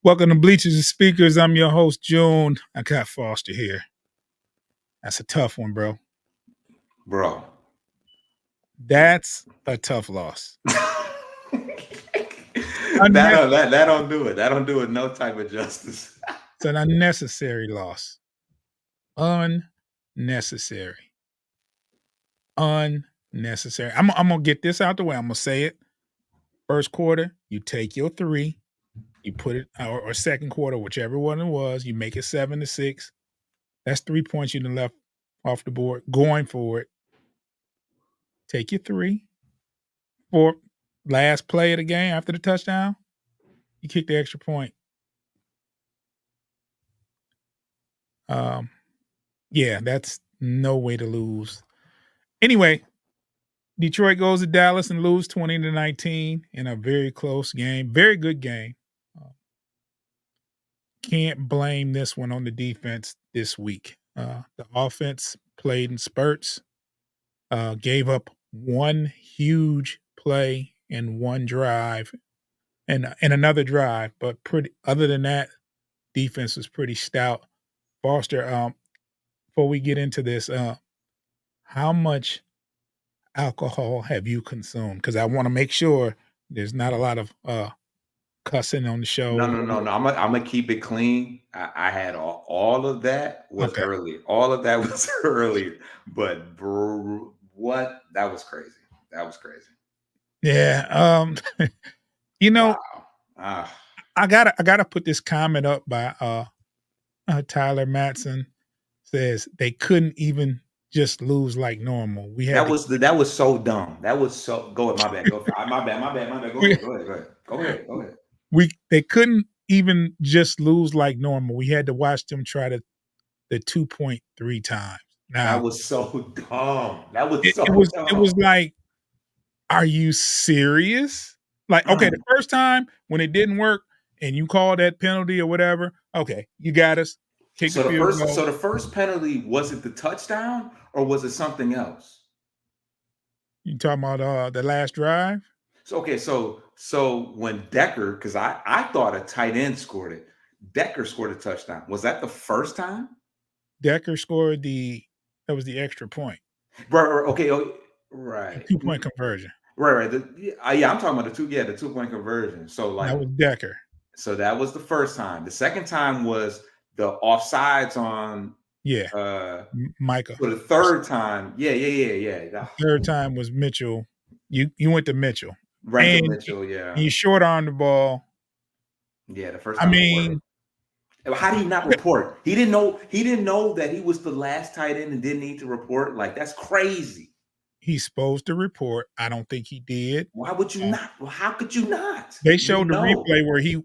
Welcome to Bleachers and Speakers. I'm your host, June. I got Foster here. That's a tough one, bro. Bro. That's a tough loss. That don't do it. That don't do it no type of justice. It's an unnecessary loss. Unnecessary. Unnecessary. I'm gonna get this out the way. I'm gonna say it. First quarter, you take your 3, you put it, or second quarter, whichever one it was, you make it 7-6. That's 3 points you done left off the board. Going for it. Take your 3. For last play of the game after the touchdown, you kick the extra point. Yeah, that's no way to lose. Anyway, Detroit goes to Dallas and lose 20-19 in a very close game. Very good game. Can't blame this one on the defense this week. The offense played in spurts, gave up one huge play in one drive and another drive, but other than that, defense was pretty stout. Foster, before we get into this, how much alcohol have you consumed? Because I want to make sure there's not a lot of cussing on the show. No. I'm gonna keep it clean. I had all of that was Okay. early. All of that was earlier. But what? That was crazy. That was crazy. Yeah. You know, wow. I gotta put this comment up by Tyler Matson. Says they couldn't even just lose like normal. That was so dumb. That was so. Go ahead, my bad. My bad. Go ahead. They couldn't even just lose like normal. We had to watch them try the 2.3 times. Now that was so dumb. That was dumb. It was like, are you serious? Like, okay, the first time when it didn't work and you called that penalty or whatever, okay, you got us. So the first penalty, was it the touchdown or was it something else? You talking about the last drive? So when Decker, because I thought a tight end scored it. Decker scored a touchdown. Was that the first time? Decker scored that was the extra point. Right. Okay. Right. 2-point conversion. Right. Yeah, I'm talking about the 2-point conversion. So like that was Decker. So that was the first time. The second time was the offsides on Micah. For the third time, yeah. The third time was Mitchell. You went to Mitchell. Right to Mitchell, yeah. He short armed the ball. Yeah, the first time. I mean, how do you not report? He didn't know that he was the last tight end and didn't need to report. Like, that's crazy. He's supposed to report. I don't think he did. Why would you not? Well, how could you not? They showed the replay where he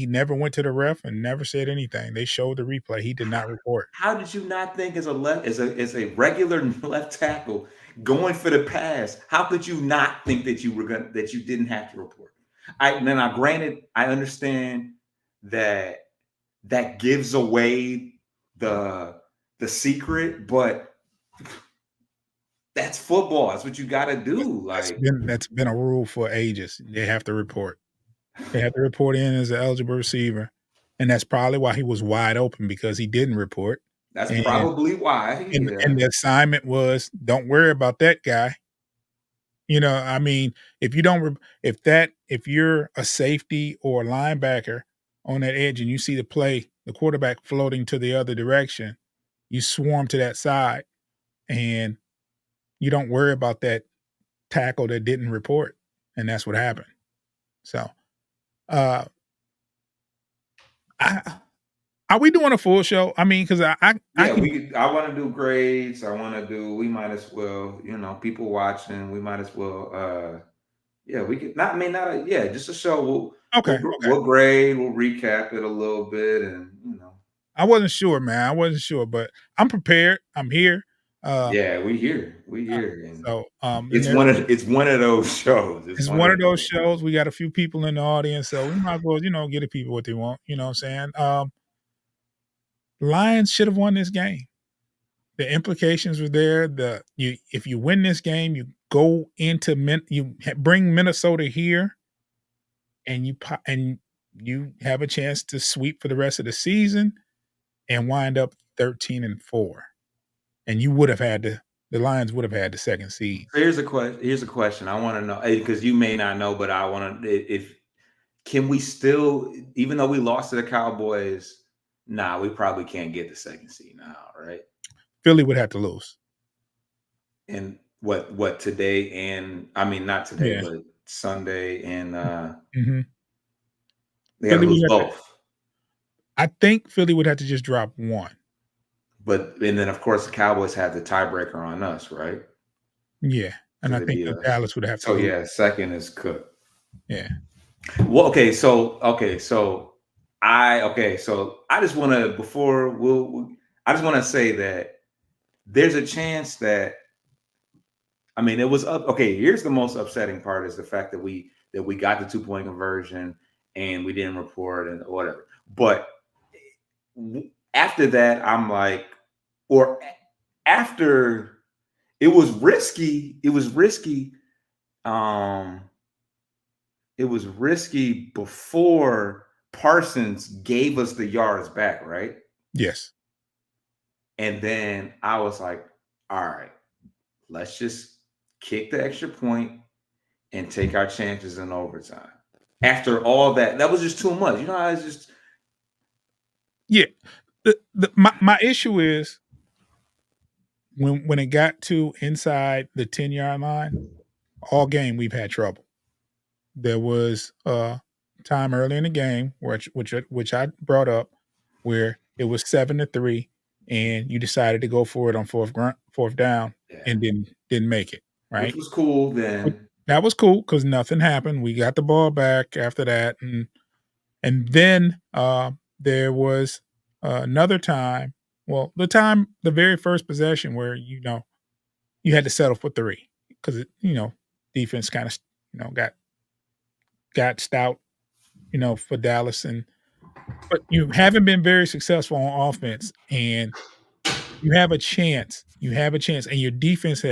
never went to the ref and never said anything. They showed the replay. He did not report. How did you not think as a regular left tackle going for the pass? How could you not think that you didn't have to report? Granted, I understand that gives away the secret, but that's football. That's what you got to do. That's been a rule for ages. They have to report. They have to report in as an eligible receiver, and that's probably why he was wide open, because he didn't report. That's probably why. And the assignment was, don't worry about that guy. You know, I mean, if you're a safety or a linebacker on that edge and you see the quarterback floating to the other direction, you swarm to that side, and you don't worry about that tackle that didn't report, and that's what happened. So, are we doing a full show? I mean, because I want to do grades. We might as well, people watching. We might as well. We could just a show. We'll grade. We'll recap it a little bit, and I wasn't sure, man. I wasn't sure, but I'm prepared. I'm here. We here. So it's one of those shows. It's one of those shows. We got a few people in the audience, so we might as well, get the people what they want. You know what I'm saying? Lions should have won this game. The implications were there. If you win this game, you go into you bring Minnesota here. and you have a chance to sweep for the rest of the season and wind up 13-4, and you would have had the Lions would have had the 2nd seed. So here's a question. I want to know because you may not know, but I want to if can we still, even though we lost to the Cowboys, nah, we probably can't get the 2nd seed now, right? Philly would have to lose. And what today and I mean not today, Yeah. but Sunday and Mhm. they got to Philly would lose have to both. I think Philly would have to just drop 1. But and then of course the Cowboys have the tiebreaker on us, right? Yeah, and Because I they think beat that us. Dallas would have to So lose. yeah, second is cooked. Yeah. Well, so I just want to before I just want to say that there's a chance that I mean it was up. Okay, here's the most upsetting part is the fact that we got the 2 point conversion and we didn't report and whatever. But after that, I'm like, or after it was risky. It was risky. Um, it was risky before Parsons gave us the yards back, right? Yes. And then I was like, all right, let's just kick the extra point and take our chances in overtime. After all that, that was just too much. You know, I was just Yeah. My issue is when it got to inside the 10-yard line, all game we've had trouble. There was a time early in the game which I brought up where it was 7-3 and you decided to go for it on 4th down yeah, and didn't make it, which right? was cool Which then. that was cool because nothing happened. We got the ball back after that, and then, there was another time well, the very first possession where, you had to settle for 3 because defense kinda, got stout, for Dallas, but you haven't been very successful on offense, and you have a chance, and your defense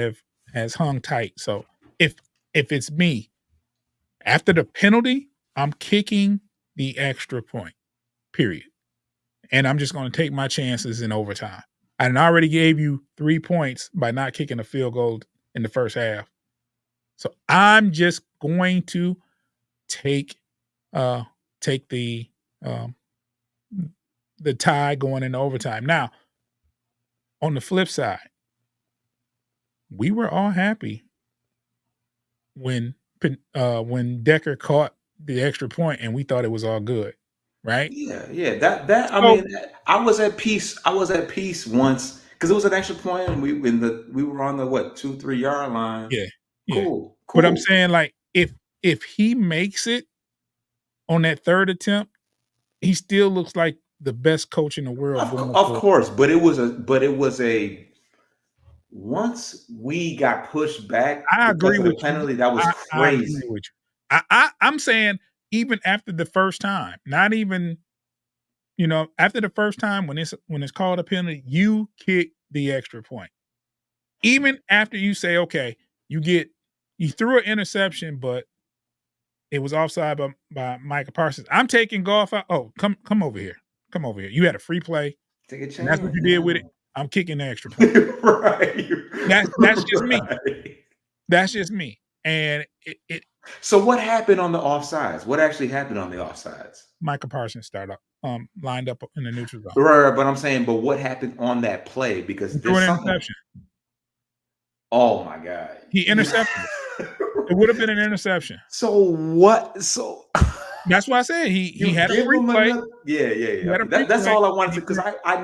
has hung tight, so if it's me, after the penalty, I'm kicking the extra point, period. And I'm just going to take my chances in overtime. I done already gave you 3 points by not kicking a field goal in the first half. So I'm just going to take uh take um the tie going into overtime. Now, on the flip side, we were all happy when when Decker caught the extra point and we thought it was all good, right? Yeah, yeah. That I So mean, I was at peace. I was at peace once because it was an extra point, and we were on the what 2 3 yard line. yeah, yeah. Cool, But I'm cool. saying, like, if he makes it on that 3rd attempt, he still looks like the best coach in the world going Of for it. course, but it was a once we got pushed back I because agree of the with you. penalty. That was I agree crazy. with you. I'm saying even after the first time, not even, after the first time when it's called a penalty, you kick the extra point. Even after you say, "Okay, you get you threw an interception, but it was offside by Micah Parsons. I'm taking golf out. Oh, come over here. Come over here. You had a free play, Take a and that's what chance. you did with Yeah. it. I'm kicking the extra point." Right. That's just me. Right. That's just me. And it So what happened on the offsides? What actually happened on the offsides? Micah Parsons started lined up in the neutral zone. Right, but I'm saying, but what happened on that play? He Because threw there's an something. interception. Oh my god. He intercepted it. It would have been an interception. So what? So That's why I said he you had a give free them play. another? Yeah, yeah, He yeah. had a Okay, free that's play, all I wanted and to he because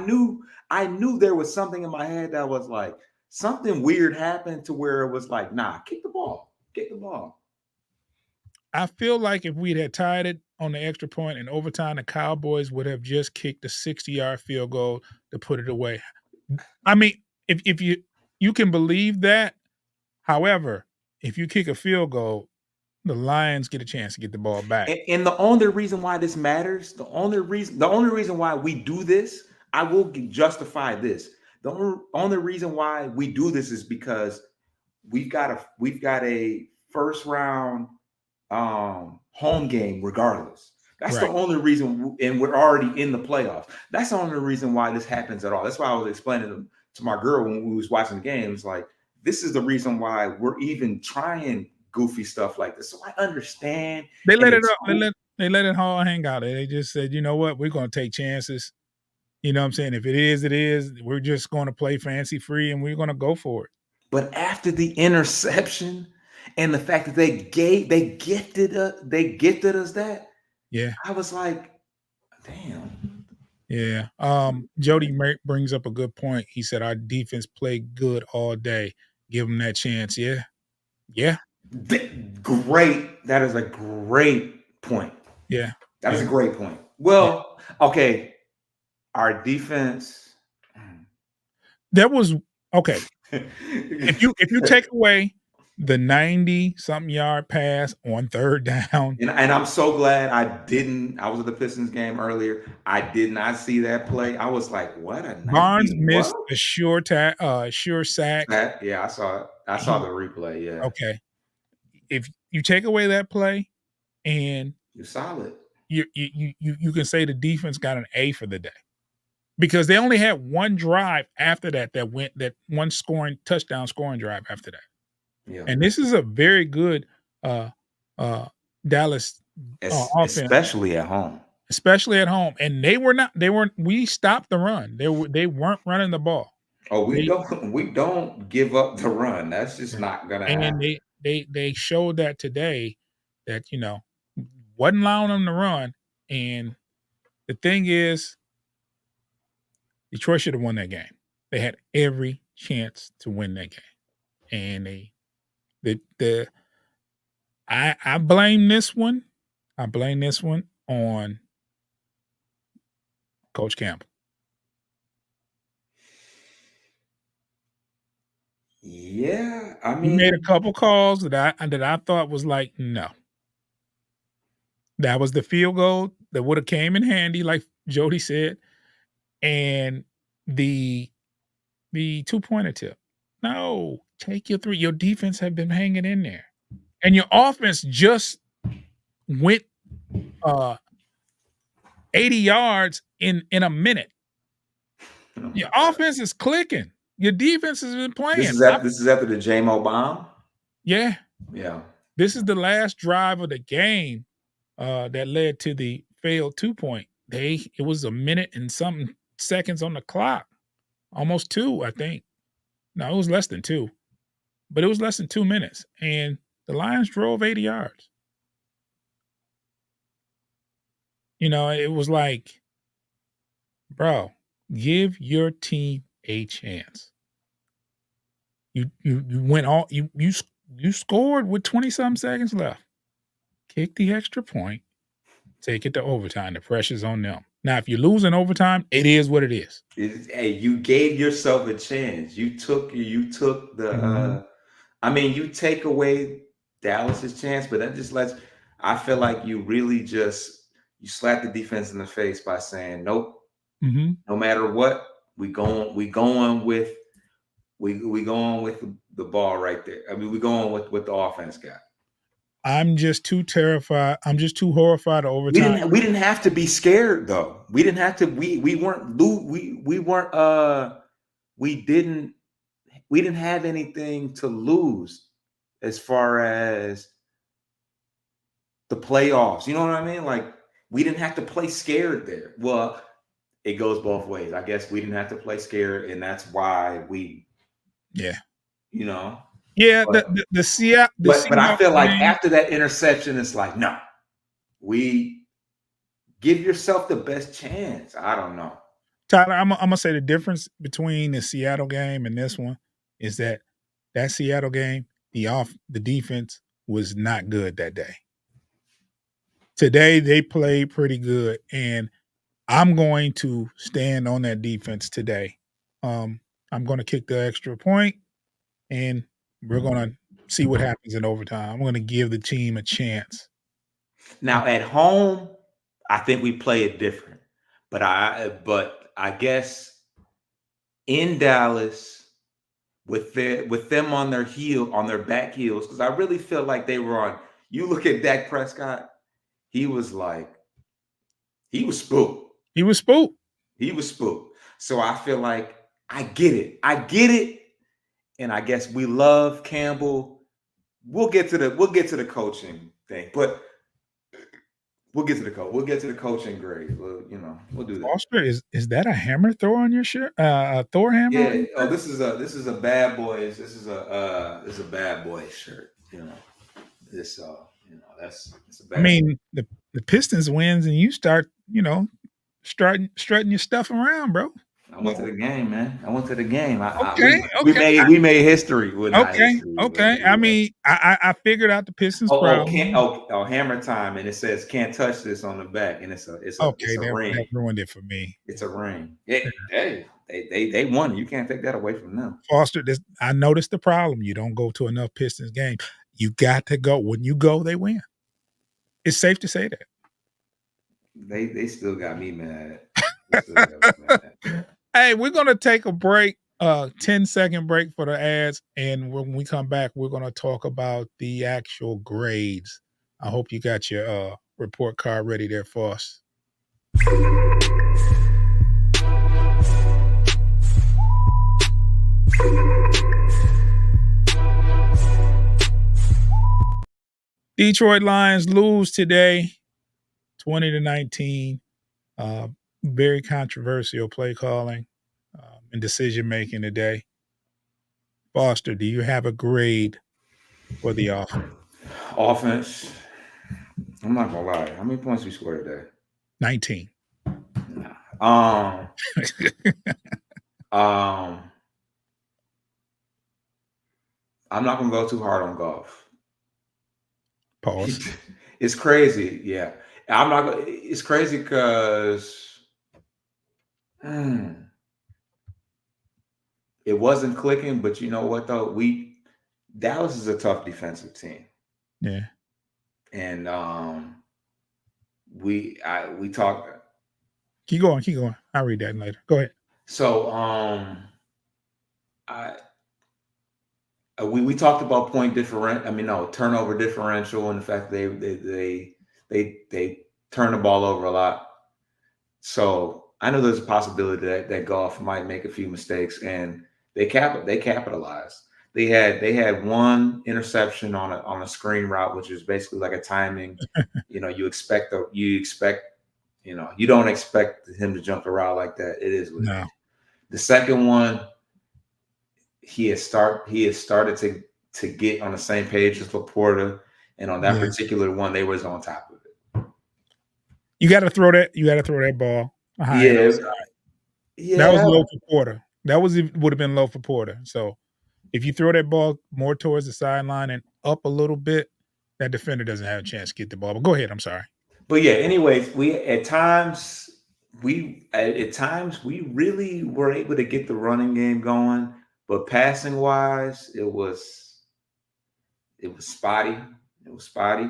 threw I knew there was something in my head that was like something weird happened to where it was like, nah, kick the ball. I feel like if we'd had tied it on the extra point in overtime, the Cowboys would have just kicked a 60-yard field goal to put it away. I mean, if you can believe that. However, if you kick a field goal, the Lions get a chance to get the ball back. And the only reason why this matters, the only reason why we do this, I will justify this. The only reason why we do this is because we've got a first round home game regardless. That's the Right. only reason, and we're already in the playoffs. That's the only reason why this happens at all. That's why I was explaining to my girl when we was watching the games. Like, this is the reason why we're even trying goofy stuff like this. So I understand, They and let it it's up. cool. They let it all hang out. They just said, "You know what? We're gonna take chances." You know what I'm saying? If it is, it is. We're just gonna play fancy free and we're gonna go for it. But after the interception and the fact that they gifted us that, Yeah. I was like, damn. Yeah. Jody brings up a good point. He said our defense played good all day. Give them that chance. Yeah. Yeah. Great. That is a great point. Yeah. That is Yeah. a great point. Yeah. Well, okay. Our defense. That was okay. If you take away the 90 something yard pass on third down, And I'm so glad I didn't. I was at the Pistons game earlier. I did not see that play. I was like, what, a Barnes 90 what? missed a sure sack. Yeah, I saw it. I saw He the replay. Yeah. okay. If you take away that play and You're solid. you can say the defense got an A for the day because they only had one drive after that one scoring touchdown scoring drive after that. Yeah. And this is a very good uh uh Dallas offense, Especially at home. especially at home. And they weren't we stopped the run. They weren't running the ball. Oh, we They don't we don't give up the run. That's just Right. not gonna And happen. they showed that today that, wasn't allowing them to run. And the thing is, Detroit should have won that game. They had every chance to win that game. And the I blame this one. I blame this one on Coach Campbell. Yeah, I He made a mean, couple calls that I thought was like, no. That was the field goal that would have came in handy, like Jody said, and the two-pointer tip. No, take your three. Your defense have been hanging in there. And your offense just went 80 yards in a minute. oh Your my god. offense is clicking. Your defense has been This playing. is after the JMO bomb? Yeah, Yeah. this is the last drive of the game that led to the failed 2-point. It was a minute and something seconds on the clock, almost 2, I think. No, it was less than 2, but it was less than 2 minutes, and the Lions drove 80 yards. It was like, bro, give your team a chance. You went all you scored with 20 some seconds left. Kick the extra point, take it to overtime. The pressure's on them. Now, if you lose in overtime, it is what it is. Hey, you gave yourself a chance. You took the Mhm. I mean, you take away Dallas's chance, but that just lets I feel like you really just you slap the defense in the face by saying, nope, Mhm. no matter what, we going with the ball right there. I mean, we going with what the offense got. I'm just too terrified. I'm just too horrified of We overtime. didn't we didn't have to be scared though. We didn't have to we weren't we weren't we didn't we didn't have anything to lose as far as the playoffs. You know what I mean? Like, we didn't have to play scared there. Well, it goes both ways. I guess we didn't have to play scared, and that's why we, Yeah. you know. Yeah, But the but I Seahawks feel like game. after that interception, it's like, no, we give yourself the best chance. I don't know. Tyler, Imma say the difference between the Seattle game and this one is that Seattle game, the defense was not good that day. Today, they played pretty good, and I'm going to stand on that defense today. Um, I'm gonna kick the extra point, and we're gonna see what happens in overtime. I'm gonna give the team a chance. Now at home, I think we play it different. But I guess in Dallas, with them on their back heels, because I really feel like they were on. You look at Dak Prescott. he was like, he was spooked. He was spooked. He was spooked. So I feel like I get it. I get it. And I guess we love Campbell. We'll get to the coaching thing, but we'll get to the coaching grade. We'll do that. Foster, is that a hammer throw on your shirt? A Thor hammer on Yeah. your Oh, shirt? this is a bad boys. This is a bad boy shirt. This that's it's a I bad boy. mean, the Pistons wins and you start, strutting your stuff around, bro. I went to Well, the game, man. I went to the game. okay, We okay, made history. Well, not okay, history, but okay. I mean, I figured out the Pistons' can't problem. hammer time, and it says can't touch this on the back, and it's Okay, a that ring. ruined it for me. It's a ring. Hey, they won. You can't take that away from them. Foster, this I noticed the problem. You don't go to enough Pistons games. You got to go. When you go, they win. It's safe to say They still got me mad. They still got me that. mad. Hey, we're gonna take a break, 10-second break for the ads, and when we come back, we're gonna talk about the actual grades. I hope you got your report card ready there for us. Detroit Lions lose today, 20-19. Uh, Very controversial play calling and decision making today. Foster, do you have a grade for the offense? Offense. I'm not gonna lie. How many points we scored today? 19. Nah. Um. I'm not gonna go too hard on golf. Pause. It's crazy. Yeah. I'm not gonna. It's crazy because it wasn't clicking. But you know what though? Dallas is a tough defensive team, Yeah. and we talked. Keep going. Keep going. I'll read that later. Go ahead. So I we talked about turnover differential, and the fact they turn the ball over a lot. So I know there's a possibility that golf might make a few mistakes, and they capitalized. They had one interception on a screen route, which is basically like a timing. You don't expect him to jump the route like that. It is what it No. is. The second one, he has started to get on the same page as Laporta, and on that Yeah. particular one, they was on top of it. You got to throw that ball high and Yeah, outside. That was yeah, low for Porter. That would have been low for Porter. So if you throw that ball more towards the sideline and up a little bit, that defender doesn't have a chance to get the ball. But go ahead. I'm sorry. but yeah. Anyways, we really were able to get the running game going, but passing wise, it was spotty. It was spotty.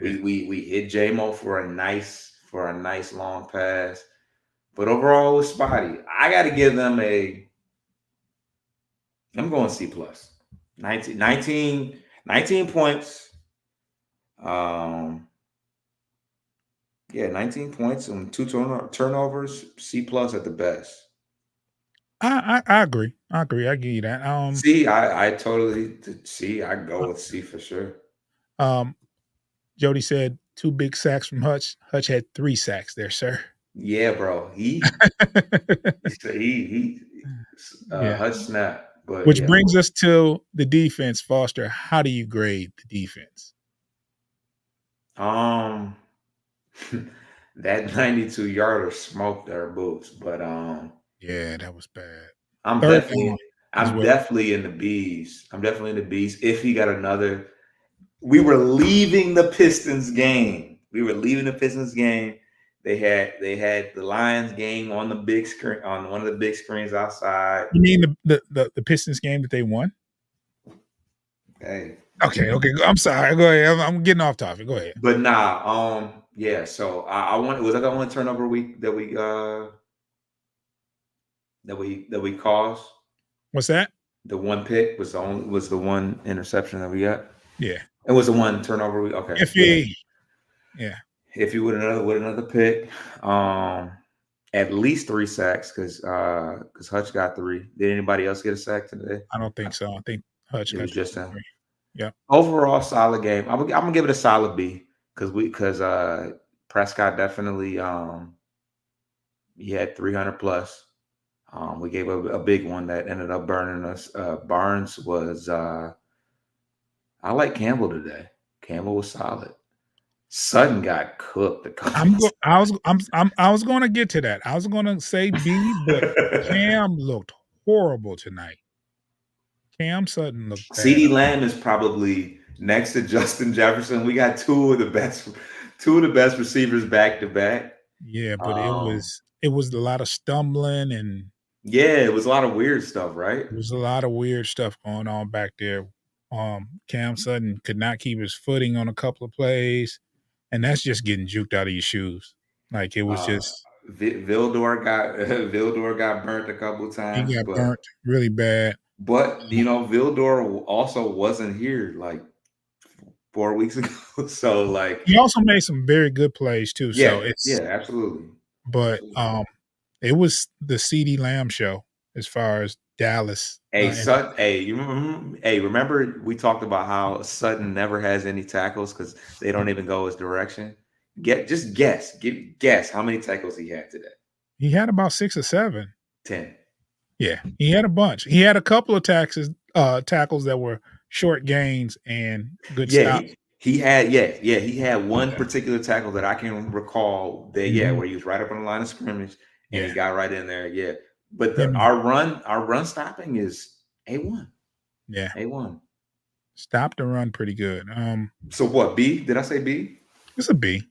Yeah. We hit JMO for a nice long pass, but overall it was spotty. I got to give them I'm going C plus. 19 points. Um, yeah, 19 points and two turnovers. C plus at the best. I agree. I agree. I give you that. C, I totally C. I go with C for sure. Um, Jody said 2 big sacks from Hutch. Hutch had 3 sacks there, sir. Yeah, bro. He Yeah. Hutch snap, but Which yeah. brings us to the defense, Foster. How do you grade the defense? Um, that 92-yarder smoked our boots, but Yeah, that was bad. I'm 3rd definitely down as I'm well. definitely in the bees. I'm definitely in the bees. If he got another, we were leaving the Pistons game. They had the Lions game on the big screen, on one of the big screens outside. You mean the Pistons game that they won? Hey, Okay, okay. I'm sorry. Go ahead. I'm getting off topic. Go ahead. but nah, yeah. So I want, was that the only turnover week that we caused? What's that? The one pick was the one interception that we got. Yeah. It was the one turnover. Okay, yeah, Iffy. Yeah. if you would another with another pick, at least 3 sacks because Hutch got 3. Did anybody else get a sack today? I don't think I- so. I think Hutch It got was the just only him. 3. Yep. Overall, solid game. I'm gonna give it a solid B because Prescott definitely he had 300 plus. We gave a big one that ended up burning us. Barnes was I like Campbell today. Campbell was solid. Sutton got cooked a couple I'm go I was gonna get to that. I was gonna say B, but of Cam looked horrible tonight. Cam Sutton looked bad. CeeDee Lamb is probably next to Justin Jefferson. We got two of the best receivers back to back. Yeah, but Um, it was a lot of stumbling, and yeah, it was a lot of weird stuff, right? there was a lot of weird stuff going on back there. Cam Sutton could not keep his footing on a couple of plays, and that's just getting juked out of your shoes. Like, it was Uh, just Vildor got Vildor got burnt a couple he times, got but burnt really bad. but you know Vildor also wasn't here like 4 weeks ago, so like He also made some very good plays too, so yeah, it's yeah, absolutely, but, absolutely. it was the CeeDee Lamb show as far as Dallas, Hey, and Sutton. Hey, remember we talked about how Sutton never has any tackles because they don't even go his direction. Just guess how many tackles he had today. he had about 6 or 7. 10. Yeah, he had a bunch. He had a couple of tackles that were short gains and good Yeah, stops. he had he had one particular tackle that I can recall that Mhm. where he was right up on the line of scrimmage and he Yeah, got right in there. Yeah, but him and our run stopping is A1. yeah, A1. stopped the run pretty good. So what, B? Did I say B? It's a B.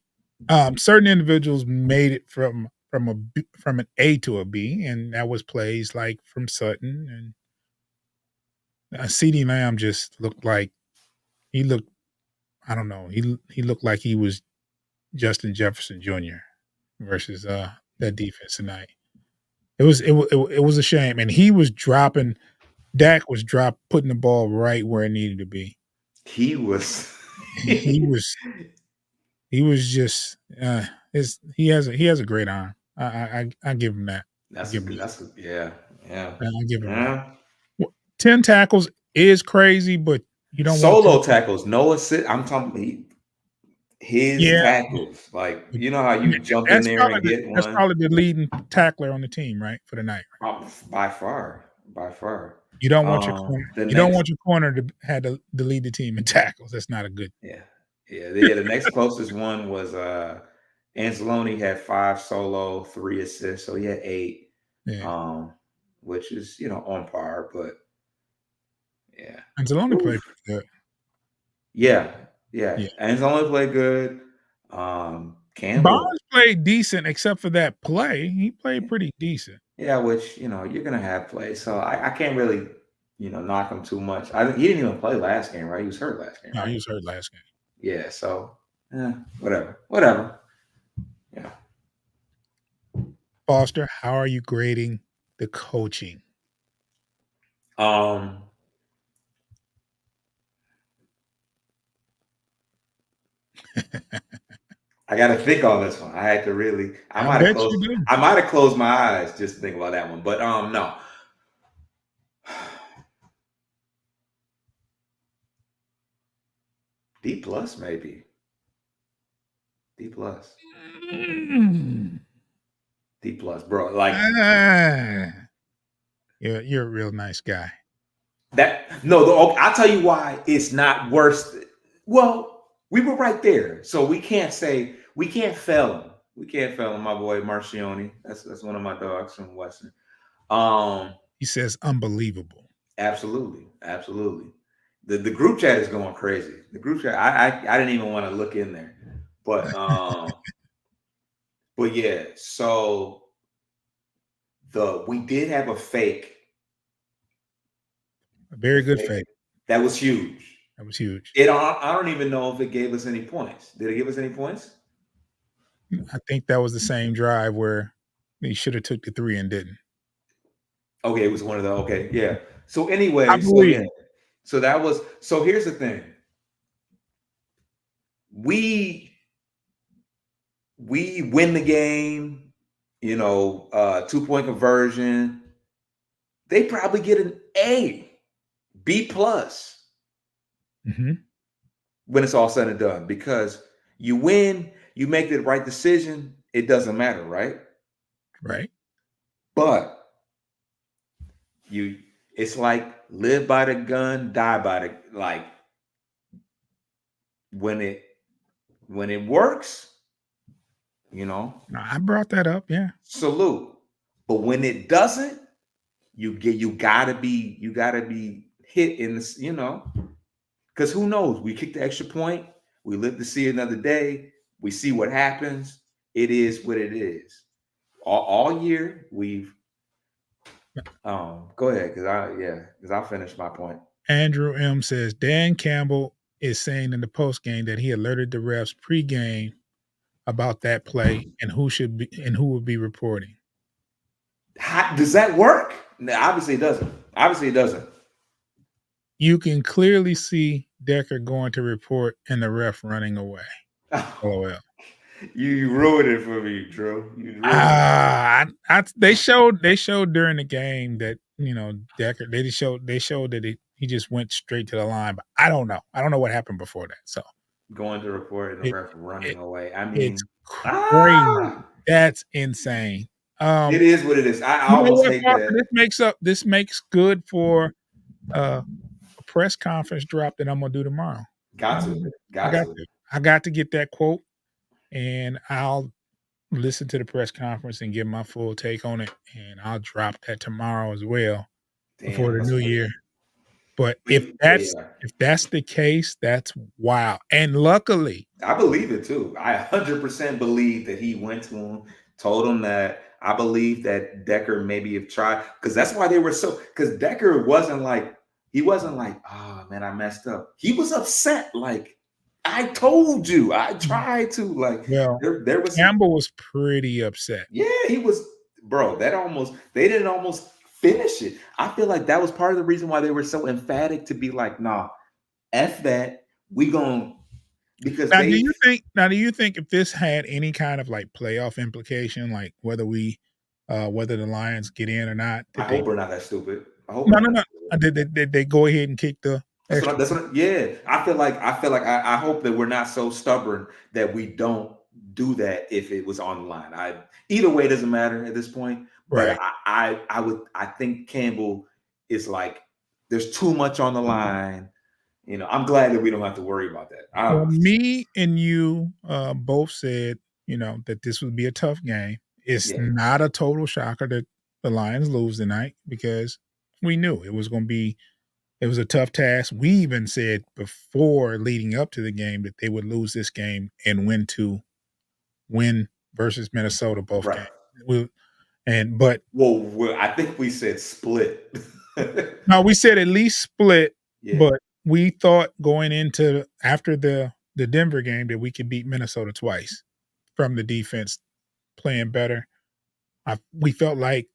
Certain individuals made it from an A to a B, and that was plays like from Sutton, and CeeDee Lamb just looked like he looked. I don't know. He looked like he was Justin Jefferson Jr. versus that defense tonight. It was a shame, and he was dropping. Dak was putting the ball right where it needed to be. He was He was he was just his he has a great arm. I give him that. I give him that. yeah, yeah, I give him that. yeah. 10 tackles is crazy, but you don't want 10 Solo tackles, no assist. I'm talking his Yeah, tackles. Like but you know how you jump in there and get that's one. probably the leading tackler on the team, right, for the night. By far, by far. You don't want your corner The you don't next, want your corner to had to lead the team in tackles. That's not a good yeah, yeah. The next closest one was Anzalone had 5 solo, 3 assists, so he had 8. yeah. Um, which is on par, but yeah. And Anzalone played Oof. pretty good. Yeah, yeah. Yeah. Anzalone played good. Campbell. Barnes played decent except for that play. He played pretty decent. Yeah, which you're gonna have plays, so I can't really knock him too much. He didn't even play last game, right? He was hurt last game, No, he right? was hurt last game. Yeah, so whatever. Yeah. Foster, how are you grading the coaching? Um, I got to think on this one. I had to really. I I might have bet closed. you do. I might have closed my eyes just to think about that one, but no. D plus maybe. D plus. Mm. D plus, bro. Like Ah. You're a real nice guy. that. No, I'll tell you why it's not worse. Well, we were right there, so we can't fail him. We can't fail him, my boy Marcioni. That's one of my dogs from Western. Um, He says unbelievable. absolutely, absolutely. The group chat is going crazy. The group chat. I didn't even want to look in there, but but yeah. So the we did have A a very good fake fake. that was huge. That was huge. I don't even know if it gave us any points. Did it give us any points? I think that was the same drive where he should have took the 3 and didn't. Okay, it was one of the okay, yeah. So I anyway, so believe yeah, you. so here's the thing. We we win the game, 2-point conversion, they probably get an A, B plus Mhm. when it's all said and done because you win, you make the right decision, it doesn't matter, right? Right. But you it's like live by the gun, die by the like when it when it works, you know, No, I brought that up, yeah. salute. But when it doesn't, you gotta be hit in this, because who knows? We kick the extra point, we live to see another day, we see what happens. It is what it is. All year we've go ahead, because I'll finish my point. Andrew M says Dan Campbell is saying in the post game that he alerted the refs pregame about that play and who will be reporting. Does that work? No, obviously it doesn't. Obviously it doesn't. You can clearly see Decker going to report and the ref running away. LOL. You ruined it for me, Drew. You ruined it. They showed during the game that Decker they showed that he just went straight to the line, but I don't know. I don't know what happened before that. So Going to report and the it ref it running away. I it's mean, crazy. That's insane. it is what it is. I You know almost what, hate Parker? that. This makes good for uh, a press conference drop that I'm gonna do tomorrow. Got I'm to. gonna do I Got got to. to. I got to get that quote, and I'll listen to the press conference and give my full take on it, and I'll drop that tomorrow as well before Damn, the that's new crazy. year. But if that's Yeah. if that's the case, that's wild. And luckily, I believe it too. I 100% believe that he went to him, told him that. I believe that Decker maybe have tried because that's why they were so. Because Decker he wasn't like, oh man, I messed up. He was upset. Like, I told you, I tried to. Like, well, there was some. Campbell was pretty upset. Yeah, he was, bro. They didn't almost finish it. I feel like that was part of the reason why they were so emphatic to be like, nah, f that. We going because they. Do you think if this had any kind of, like, playoff implication, like whether the Lions get in or not, I did they hope we're not that stupid. I hope we're no, not no, that no, stupid. did they go ahead and kick the That's what. extra That's point? what. Yeah, I hope that we're not so stubborn that we don't do that if it was on the line. Either way it doesn't matter at this point. But Right. I think Campbell is like there's too much on the line. I'm glad that we don't have to worry about that. Well, me and you, both said, that this would be a tough game. It's Yeah, not a total shocker that the Lions lose tonight because we knew it was a tough task. We even said before leading up to the game that they would lose this game and win versus Minnesota both right. games. We but Well, I think we said split. no, we said at least split, Yeah, but we thought going into after the Denver game that we could beat Minnesota twice from the defense playing better. We felt like,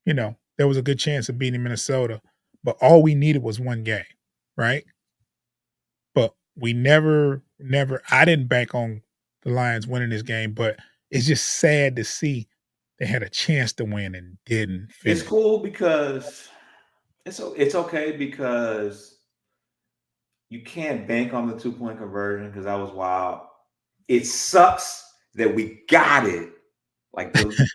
there was a good chance of beating Minnesota, but all we needed was one game, right? But we never I didn't bank on the Lions winning this game, but it's just sad to see they had a chance to win and didn't it's finish. cool because it's okay because you can't bank on the 2-point conversion because that was wild. It sucks that we got it. Like the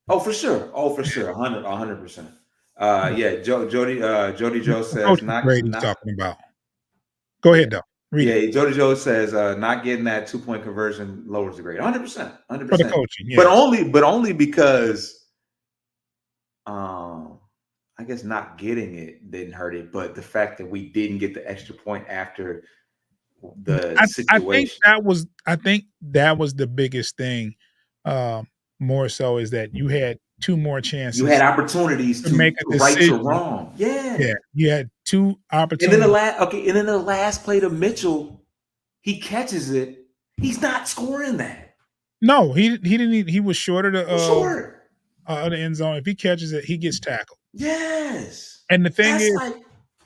oh for sure, oh for sure, 100%. Yeah, Jody Joe The says coach not Brady's not talking about. Go yeah ahead, though. Read it. yeah. Jody Joe says not getting that 2-point conversion lowers the grade. 100%, hundred For the percent. coaching, But yes. only because um I guess not getting it didn't hurt it, but the fact that we didn't get the extra point after the situation. I think that was the biggest thing, more so is that you had 2 more You had chances opportunities to to make a right your decision. wrong. Yeah. Yeah, you had 2 And then opportunities. the last play to Mitchell, he catches it. He's not scoring that. No, he didn't he was short of For sure. the end zone. If he catches it, he gets tackled. Yes. And the thing That's is, like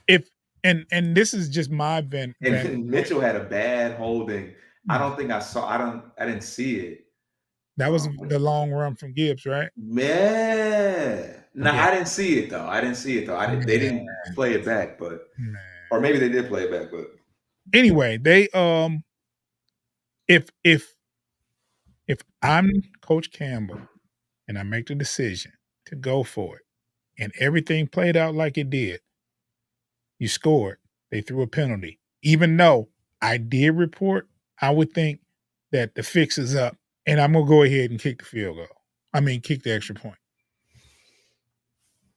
if and this is just my and vantage point. Mitchell had a bad holding. I Hmm. don't think I saw. I didn't see it. That was What- the long run from Gibbs, right? Yeah. No, Yeah. I didn't see it though. I didn't see it though. They Man, didn't play it back, but man. or maybe they did play it back, but Anyway, they if if I'm Coach Campbell and I make the decision to go for it and everything played out like it did, you scored, they threw a penalty. Even though I did report, I would think that the fix is up and I'm gonna go ahead and kick the field goal. I mean, kick the extra point.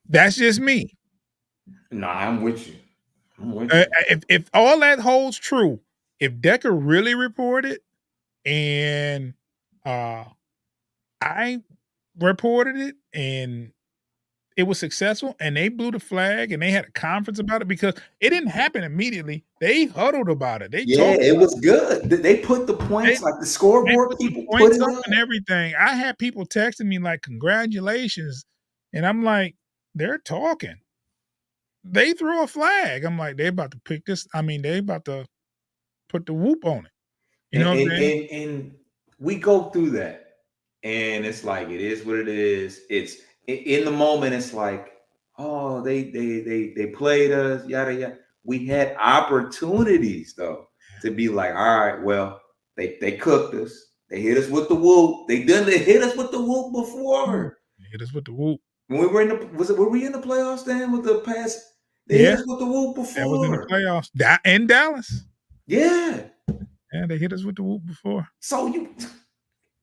That's just me. no, I'm with you. I'm with you. If all that holds true, if Decker really reported and uh I reported it and it was successful and they blew the flag and they had a conference about it because it didn't happen immediately. They huddled about it. They Yeah, talked it about was good. They put the it. points like the They scoreboard put the people put points it up up. and everything. I had people texting me like, "Congratulations," and I'm like, "They're talking." They threw a flag. I'm like, "They about to pick this." I mean, they about to put the whoop on it. You And know what I'm and saying? and, and we go through that. And it's like it is what it is. It's in the moment, it's like, oh, they played us, yada yada. We had opportunities though to be like, all right, well, they cooked us. They hit us with the whoop. They hit us with the whoop Mm. before. Hit us with the whoop. When we were in the were we in the playoffs then with the pass? They hit Yeah, us with the whoop that was in the before. playoffs. In Dallas. Yeah. Yeah, they hit us with the whoop before. So you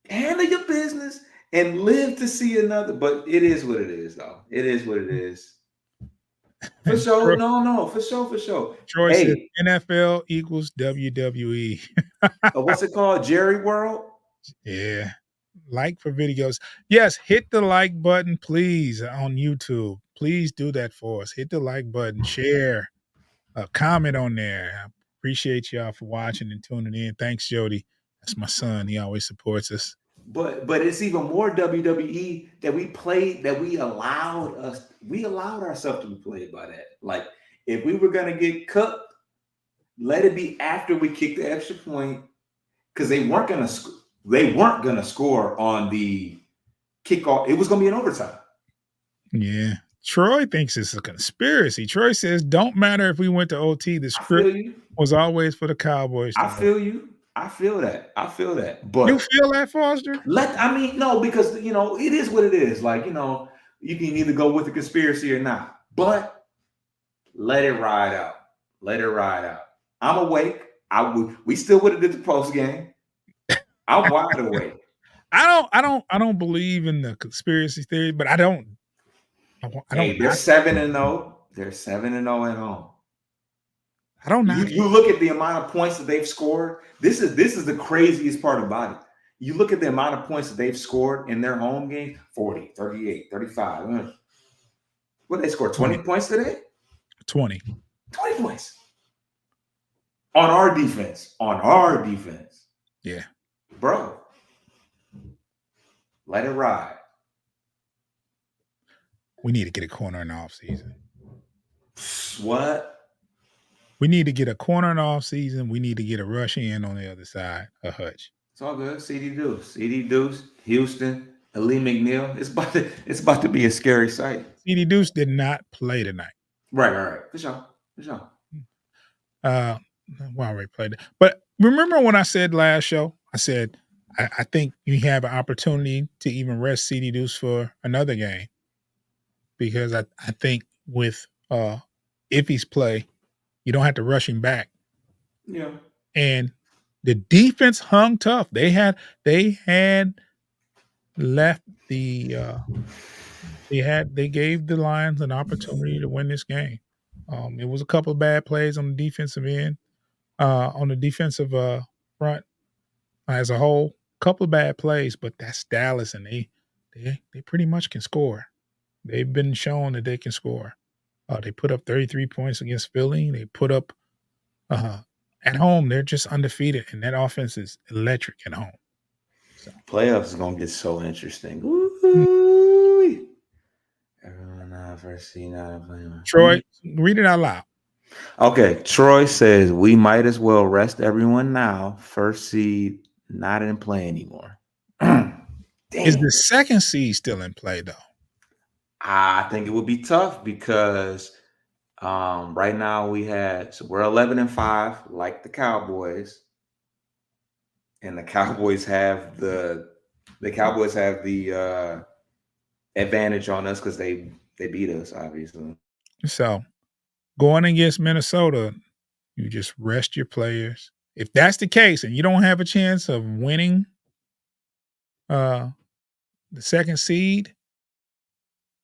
handle your business and live to see another. But it is what it is, though. It is what it is. For sure. Troy, No, no, for sure, for sure. Troy says Hey, NFL equals WWE. what's it called? Jerry World? Yeah. Like for videos. Yes, hit the like button, please, on YouTube. Please do that for us. Hit the like button, share, comment on there. I appreciate y'all for watching and tuning in. Thanks, Jody. That's my son. He always supports us. But it's even more WWE that we played that we allowed ourselves to be played by that. Like if we were gonna get cooked, let it be after we kicked the extra point because they weren't gonna score on the kickoff. It was gonna be an overtime. Yeah. Troy thinks it's a conspiracy. Troy says, don't matter if we went to OT, the I script feel you. was always for the Cowboys to I win. feel you. I feel that. I feel that. You But feel that, Foster? I mean, no, because it is what it is. Like, you can either go with the conspiracy or not. But let it ride out. Let it ride out. I'm awake. We still would have did the post game. I'm wide awake. I don't believe in the conspiracy theory, but I don't Hey, they're knock 7-0. They're 7-0 at home. I don't You knock it. you look at the amount of points that they've scored. This is the craziest part about it. You look at the amount of points that they've scored in their home games, 40, 38, 35. What they scored? 20, 20 points today? 20. 20 points. On our defense. On our defense. Yeah. Bro. Let it ride. We need to get a corner in the offseason. What? We need to get a corner in the offseason. We need to get a rush in on the other side, a Hutch. It's all good. CD Deuce. CD Deuce, Houston, Ali McNeil. It's about to be a scary sight. CD Deuce did not play tonight. Right. For sure. For sure. Uh, well, I already played it. But remember when I said last show, I said, I think you have an opportunity to even rest CD Deuce for another game because I think with Iffy's play, you don't have to rush him back. Yeah. And the defense hung tough. They had left they gave the Lions an opportunity to win this game. It was a couple of bad plays on the defensive end, on the defensive front as a whole. Couple of bad plays, but that's Dallas, and they pretty much can score. They've been shown that they can score. They put up 33 points against Philly. They put up uh, at home. They're just undefeated, and that offense is electric at home. So, Playoffs is gonna get so interesting. Woo-hoo. Everyone first seen out of playing. Troy, read it out loud. Okay, Troy says we might as well rest everyone now. First seed not in play anymore. Is the Damn. second seed still in play though? I think it would be tough because right now we're 11-5, like the Cowboys, and the Cowboys have the advantage on us because they beat us, obviously. So going against Minnesota, you just rest your players. If that's the case and you don't have a chance of winning uh the second seed,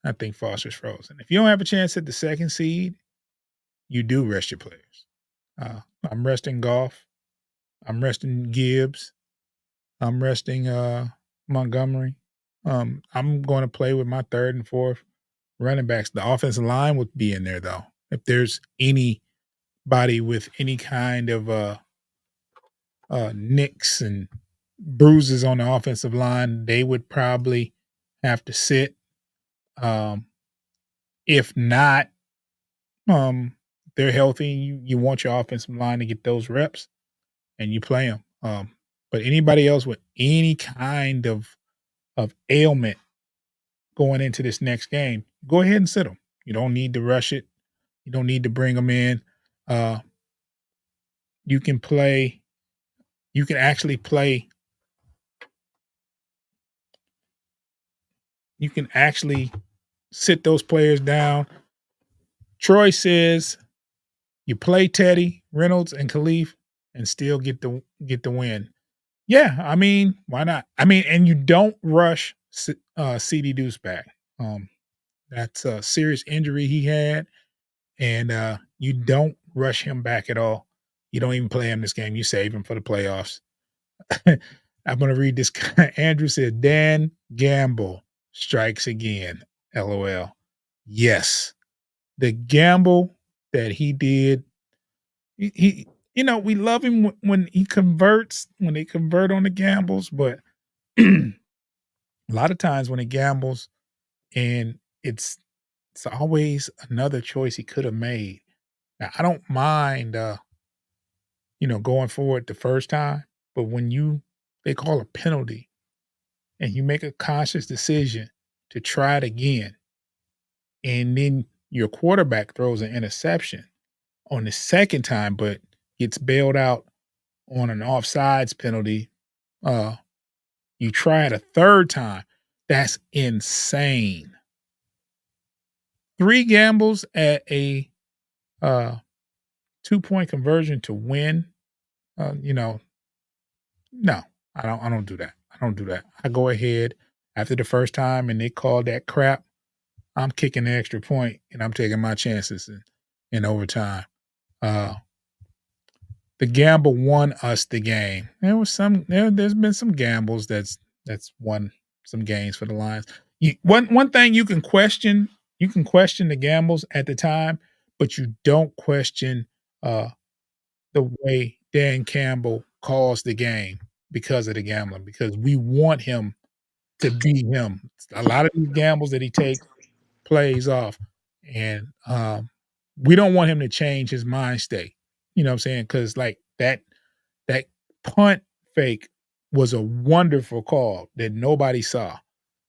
I think Foster's frozen. If you don't have a chance at the second seed, you do rest your players. I'm resting Goff. I'm resting Gibbs. I'm resting Montgomery. I'm going to play with my third and fourth running backs. The offensive line would be in there though. If there's anybody with any kind of nicks and bruises on the offensive line, they would probably have to sit. Um, if not, they're healthy. You want your offensive line to get those reps, and you play them. But anybody else with any kind of ailment going into this next game, go ahead and sit them. You don't need to rush it. You don't need to bring them in. Uh, you can play. You can actually play. You can actually sit those players down. Troy says you play Teddy, Reynolds, and Khalif, and still get the win. Yeah, I mean, why not? I mean, and you don't rush CD Deuce back. Um, that's a serious injury he had, and you don't rush him back at all. You don't even play him this game. You save him for the playoffs. I'm gonna read this. Andrew said, "Dan Gamble strikes again." LOL. Yes, the gamble that he did. He we love him when he converts, when they convert on the gambles, but a lot of times when he gambles and it's always another choice he could have made. Now, I don't mind going forward the first time, but when they call a penalty and you make a conscious decision to try it again, and then your quarterback throws an interception on the second time, but gets bailed out on an offsides penalty, uh, you try it a third time. That's insane. 3 gambles at a, uh, 2-point conversion to win, you know, no, I don't do that. I don't do that. I go ahead after the first time and they call that crap, I'm kicking the extra point and I'm taking my chances in overtime. Uh, the gamble won us the game. There's been some gambles that's won some games for the Lions. One thing you can question the gambles at the time, but you don't question uh the way Dan Campbell calls the game because of the gambling, because we want him to be him. A lot of these gambles that he takes plays off, and we don't want him to change his mind state. You know what I'm saying? Because like that punt fake was a wonderful call that nobody saw.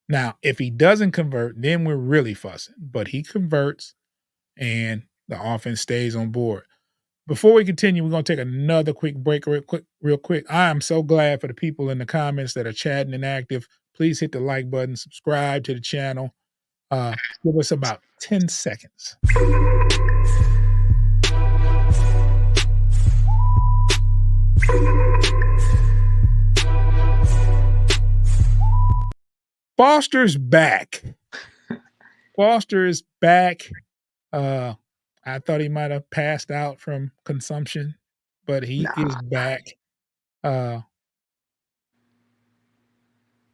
Now, if he doesn't convert, then we're really fussing. But he converts, and the offense stays on board. Before we continue, we're gonna take another quick break, real quick. I am so glad for the people in the comments that are chatting and active. Please hit the like button, subscribe to the channel. Uh, Give us about 10 seconds. Foster's back. Foster is back. Uh, I thought he might have passed out from consumption, but he is Nah. back. Uh,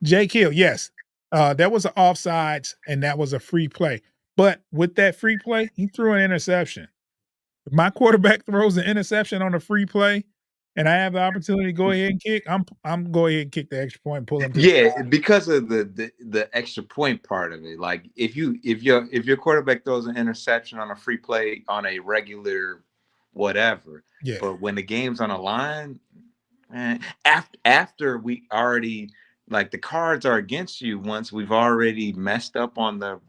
Jake Hill, yes. That was an offsides and that was a free play. But with that free play, he threw an interception. If my quarterback throws an interception on a free play and I have the opportunity to go ahead and kick, I'm go ahead and kick the extra point and pull him to the Yeah, because of the extra point part of it. Like if your quarterback throws an interception on a free play on a regular whatever. Yeah. But when the game's on the line, man, after we already like the cards are against you once we've already messed up on the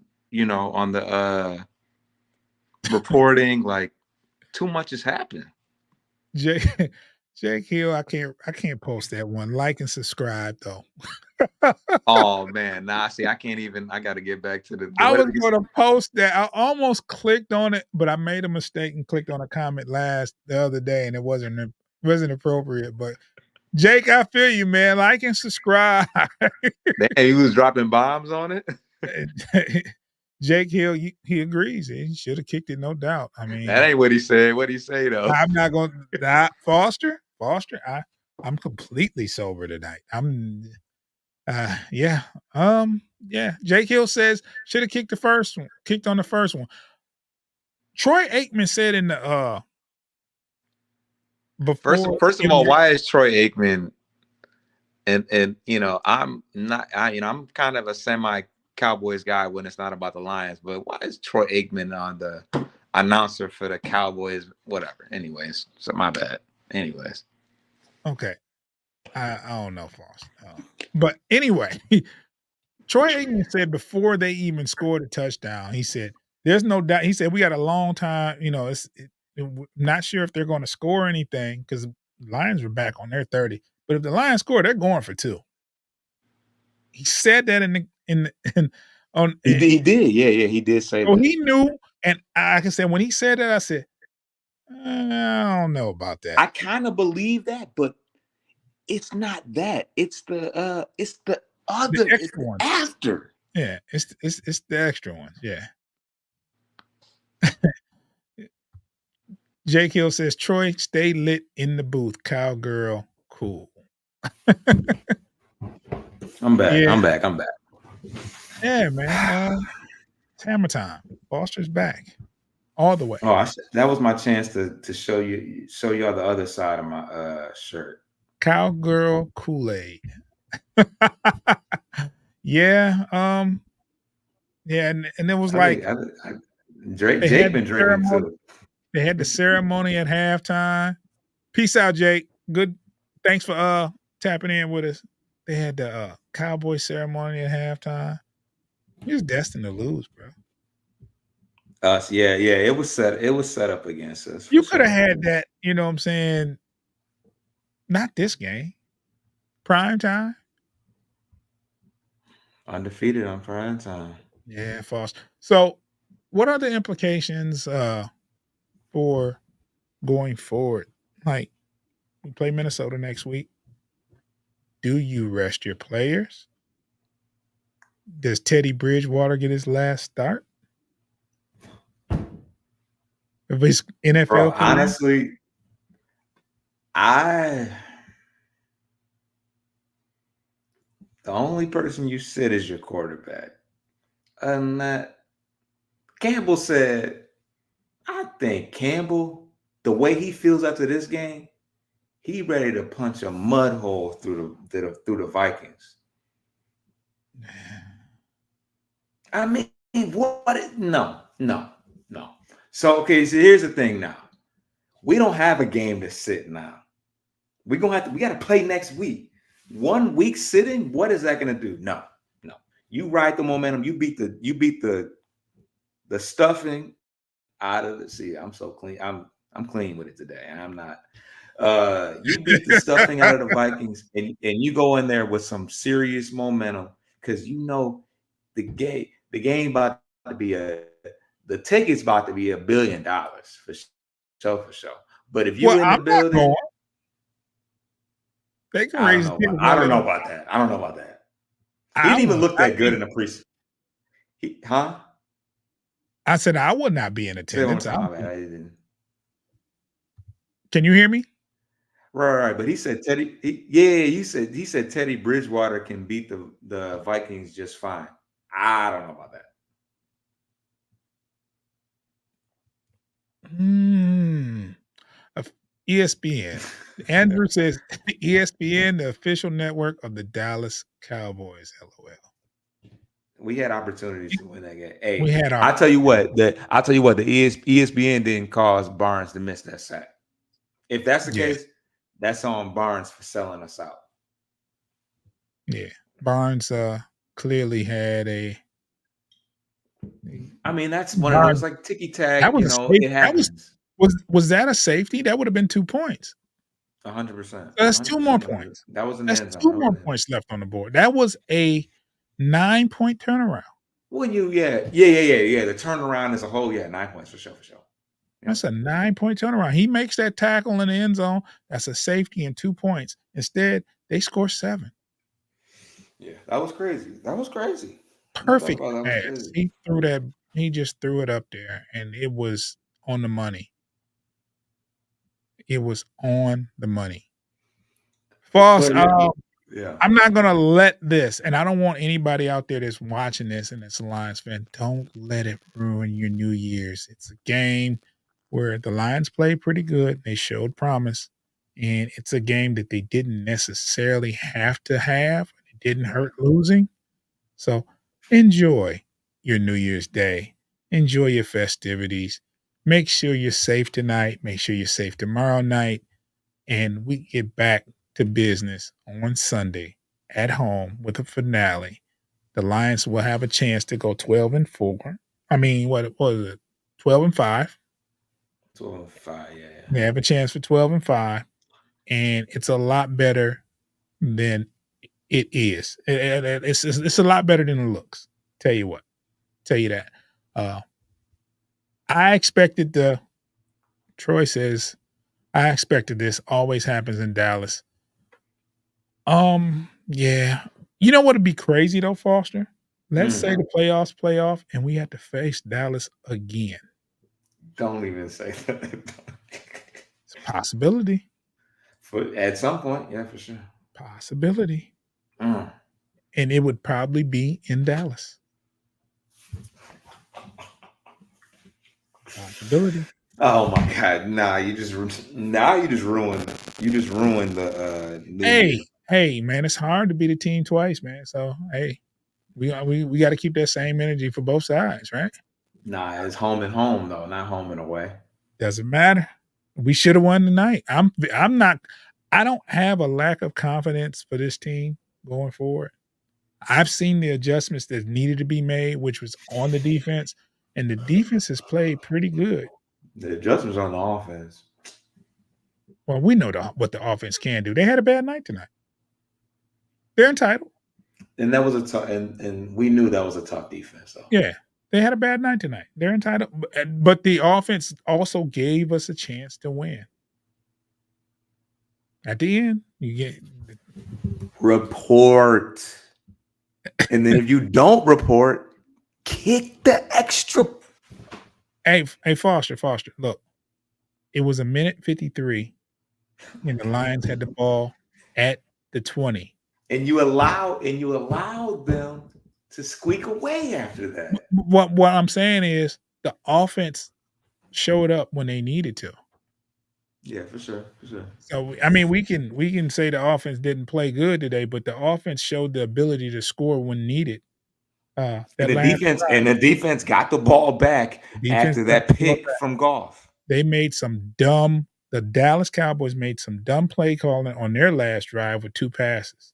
on the reporting, like too much is happening. Jake Jake Hill, I can't post that one. Like and subscribe though. Oh man, nah. See, I can't even. I got to get back to the I what was did he say? gonna post that. I almost clicked on it, but I made a mistake and clicked on a comment the other day, and it wasn't appropriate. But Jake, I feel you, man. Like and subscribe. Man, he was dropping bombs on it. Jake Hill, he agrees. He should have kicked it, no doubt. I That mean, ain't what he said. What he say though? I'm not going to Foster. I'm completely sober tonight. Yeah. Yeah. Jake Hill says should have kicked on the first one. Troy Aikman said in the First, before first of him all, why is Troy Aikman and I'm not I'm kind of a semi Cowboys guy when it's not about the Lions, but why is Troy Aikman on the announcer for the Cowboys? Whatever. Anyways, so my bad. Anyways, okay. I don't know, Foster. But anyway, Troy Aikman said before they even scored a touchdown, he said, "There's no doubt." He said, "We got a long time. Not sure if they're going to score anything because the Lions were back on their 30. But if the Lions score, they're going for two." He said that in on. he did. Yeah, yeah, he did say So that. he knew, and like I said, when he said that, I said, I don't know about that. I kind of believe that, but it's not that. It's the The other. It's extra the ones, after. yeah, it's the extra ones, yeah. Jake Hill says, "Troy, stay lit in the booth, cowgirl, cool." I'm back. Yeah, I'm back. I'm back. yeah, man. It's hammer time. Foster's back all the way. Oh, that was my chance to show y'all the other side of my shirt. Cowgirl Kool-Aid. Yeah, yeah, and it was I think like Drake they Jake had the been drinking ceremony. too. They had the ceremony at halftime. Peace out, Jake. Good. Thanks for tapping in with us. They had the cowboy ceremony at halftime. He was destined to lose, bro. Us, yeah, yeah. It was set up against us for You could have sure. had that, you know what I'm saying? Not this game. Prime time. Undefeated on prime time. Yeah, false. So what are the implications for going forward? Like we play Minnesota next week. Do you rest your players? Does Teddy Bridgewater get his last start of his Bro, NFL career? honestly, I the only person you sit is your quarterback. And that Campbell said, I think Campbell, the way he feels after this game, he ready to punch a mud hole through the Vikings. I mean, what? No, no, no. So okay, so here's the thing now. We don't have a game to sit now. We got to play next week. 1 week sitting, what is that going to do? No, no. You ride the momentum. You beat the stuffing out of the. See, I'm so clean. I'm clean with it today. I'm not. You beat the stuffing out of the Vikings, and you go in there with some serious momentum because you know the game about to be the ticket's about to be $1 billion for sure. But if Well, you in the I'm not going. building, They can I don't raise the know about tickets I all don't they know want. about that. I don't know about that. He I didn't even would look not that good be. in the preseason. Huh? I said I would not be in Say it one more attendance. time. My bad. I didn't. Can you hear me? Right. But he said Teddy. Yeah, he said Teddy Bridgewater can beat the Vikings just fine. I don't know about that. Mm. ESPN. Andrew says ESPN, the official network of the Dallas Cowboys. LOL. We had opportunities to win that game. Hey, We had I tell you opportunity. what, the ESPN didn't cause Barnes to miss that sack. If that's the Yeah, case, that's on Barnes for selling us out. yeah. Barnes, clearly had I mean, that's one of those Barnes like ticky that tack, was a safe it that was happens. was that a safety? That would have been 2 points. 100%. So that's 2 more 100%. points. That was in the That's end zone. 2 That was more in the end zone. points left on the board. That was a 9-point turnaround. When you, yeah. The turnaround as a whole, yeah, 9 points for sure, for sure. Yeah. That's a 9-point turnaround. He makes that tackle in the end zone. That's a safety and 2 points. Instead, they score 7. Yeah. That was crazy. That was crazy. No doubt Perfect about it, that was pass. crazy. He just threw it up there, and it was on the money. It was on the money. False, But yeah, yeah. I'm not gonna let this, and I don't want anybody out there that's watching this and that's a Lions fan, don't let it ruin your New Year's. It's a game where the Lions played pretty good. They showed promise, and it's a game that they didn't necessarily have to have. It didn't hurt losing. So enjoy your New Year's Day. Enjoy your festivities. Make sure you're safe tonight. Make sure you're safe tomorrow night. And we get back to business on Sunday at home with a finale. The Lions will have a chance to go 12-4. I mean, what was it? 12-5. 12-5, yeah, yeah. They have a chance for 12-5, and it's a lot better than it is. It's a lot better than it looks. Tell you what. Tell you that. Uh, I expected the Troy says, I expected this. Always happens in Dallas. Yeah. You know what'd be crazy though, Foster? Let's say Mm, the playoff, and we had to face Dallas again. don't even say that. It's a possibility. For at some point, yeah, for sure. Possibility. Mm. And it would probably be in Dallas. Possibility. Oh my God! Nah, you just ruined the New Year. Hey, man, it's hard to beat a team twice, man. So hey, we got to keep that same energy for both sides, right? Nah, it's home and home though, not home and away. Doesn't matter. We should have won tonight. I'm not. I don't have a lack of confidence for this team going forward. I've seen the adjustments that needed to be made, which was on the defense, and the defense has played pretty good. The adjustments on the offense, Well, we know what the offense can do. They had a bad night tonight. They're entitled. and that was a tough, and we knew that was a tough defense though. Yeah, they had a bad night tonight. They're entitled, but the offense also gave us a chance to win. At the end, you get Report, and then if you don't report, kick the extra. hey Foster. Look, it was a minute 53, and the Lions had the ball at the 20. And you allow them to squeak away after that. What I'm saying is the offense showed up when they needed to. Yeah, for sure, for sure. So I mean, we can say the offense didn't play good today, but the offense showed the ability to score when needed. And That the last defense drive, and the defense got the ball back the defense after got that the ball pick back. from Goff. They made some dumb. The Dallas Cowboys made some dumb play calling on their last drive with 2 passes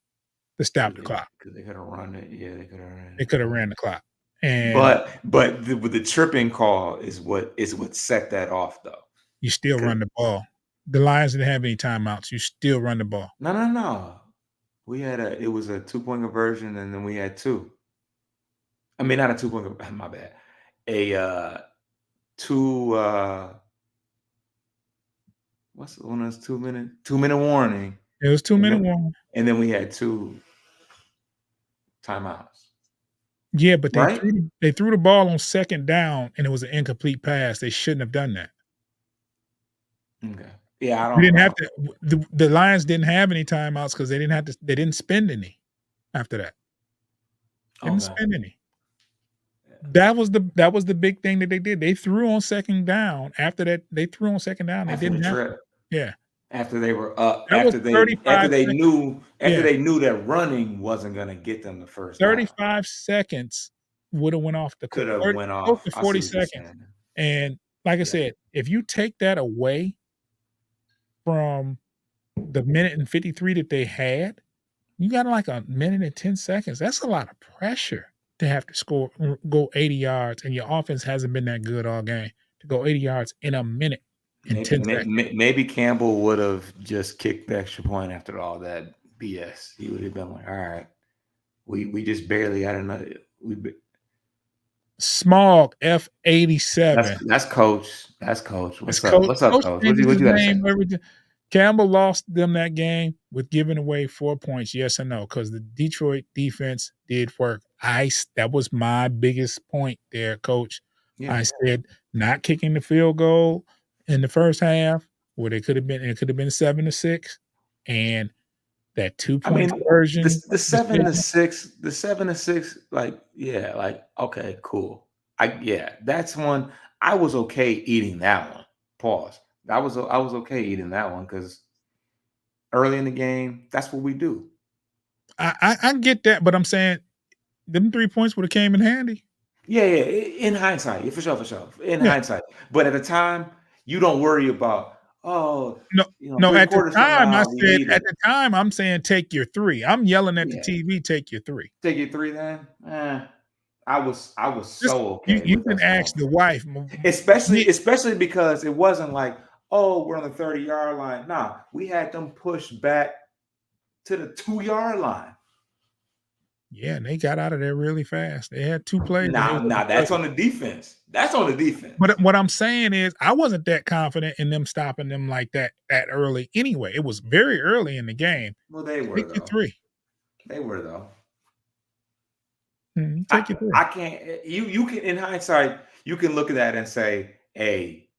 to stop the clock. Because they could have run it. Yeah, they could have run They it. could have ran the clock, and But the tripping call is what set that off though. you still 'Cause- run the ball. The Lions didn't have any timeouts. You still run the ball. No, no, no. It was a 2 point conversion, and then we had two. I mean, not a 2 point. My bad. A two. What's the one of those 2 minute 2 minute warning, It was and 2-minute then warning. and then we had two timeouts. Yeah, but Right? they threw the ball on 2nd down, and it was an incomplete pass. They shouldn't have done that. Okay. Yeah, I We don't didn't have know. to the Lions didn't have any timeouts because they didn't spend any after that. They didn't Okay. spend any. Yeah. That was the big thing that they did. They threw on 2nd down. After that, they threw on 2nd down. They After the didn't have to. trip. Yeah. After they were up, That was 35 seconds. after Yeah, they knew that running wasn't gonna get them the first down. 35 seconds woulda went off the clock. Could have 30 went close off. to I see 40 what you're seconds. saying. And like I Yeah. said, if you take that away from the minute and 53 that they had, you got like a minute and 10 seconds. That's a lot of pressure to have to go 80 yards, and your offense hasn't been that good all game to go 80 yards in a minute and 10 seconds. Maybe Campbell would have just kicked the extra point after all that BS. He would have been like, "All right, we just barely got another." Smog F87. That's coach. That's coach. It's What's up? coach What's up, coach coach? changes What his you got to say? name, everything. Campbell lost them that game with giving away 4 points, yes or no? Because the Detroit defense did work. That was my biggest point there, coach. Yeah. I said not kicking the field goal in the first half where it could have been 7-6, and that I two-point mean, conversion the seven to decision. six, the 7-6, like yeah, like okay, cool. That's one I was okay eating that one. Pause. I was okay eating that one because early in the game, that's what we do. I get that, but I'm saying them 3 points would have came in handy. In hindsight, yeah, for sure, in Yeah. hindsight. But at the time, you don't worry about, oh, No, you know, no, 3 at the quarters from time, I now, we said need at it. the time, I'm saying, "Take your 3." I'm yelling at the Yeah, TV, "Take your 3." take it 3 then. I was Just so you okay you with can us ask going the for it. wife, me Especially because it wasn't like, oh, we're on the 30-yard line. Nah, we had them pushed back to the 2-yard line. yeah, and they got out of there really fast. They had 2 plays and they was on Now the that's 30. on the defense. That's on the defense. But what I'm saying is I wasn't that confident in them stopping them like that early anyway. It was very early in the game. Well, they were Take your though. 3. They were though. Mhm, take your 3. I can't. You can in hindsight you can look at that and say, hey,